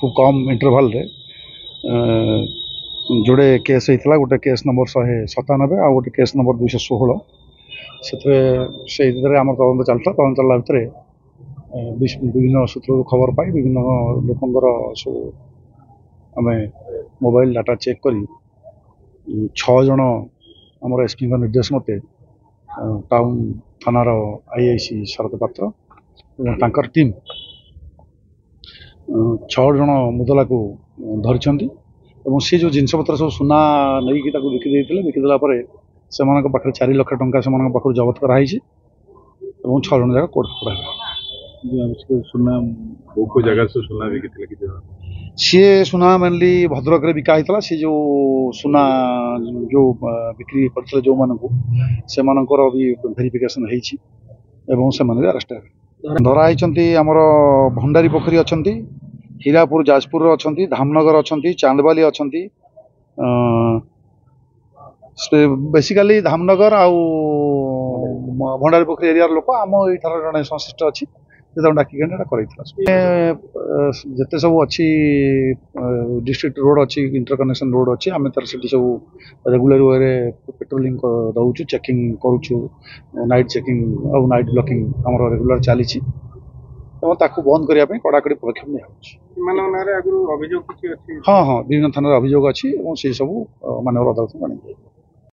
खूब कम इंटरवल रे जोड़े केस होता गोटे केस नंबर 197 आ गोटे केस नंबर 216 से आम तदंत चलता तदंत चलला भितर विभिन्न सूत्र खबर पाई विभिन्न लोकंर सब आम मोबाइल डाटा चेक कर 6 जन आमर एसपी निर्देश मते टाउन थानार आईआईसी शरद पात्र और टीम 6 जन मुदला को धरिछंती एवं सी जो जिनपतर सब सुना नहीं बिकिदेला से 4 लाख टंका से जबत कराई 6 जन जगह कोर्ट पड़ा सुना जगह से सुना बिकी सी सुना मेनली भद्रक रे बिका होता सी जो सुना जो बिक्री करते जो मानक से भी भेरिफिकेशन होती अरेस्ट धराई आमर भंडारी पोखरी अच्छा हीरापुर जाजपुर अच्छा धामनगर अच्छा चांदबाली अच्छा बेसिकाली धामनगर आउ भंडारी पोखरी एरिया लोक आम यार जड़े संश्लिष्ट अच्छी डाकिक जिते सब अच्छी डिस्ट्रिक्ट रोड अच्छी इंटरकनेक्शन रोड अच्छी आम तार से सब रेगुलर वे पेट्रोलिंग दौचु चेकिंग करुचु नाइट चेकिंग और नाइट ब्लॉकिंग आम रेगुलर चली बंद करने कड़ाकड़ी पदक्षेप निया हाँ हाँ विभिन्न थाना अभियोग अच्छी से सब मानव अदालत मानी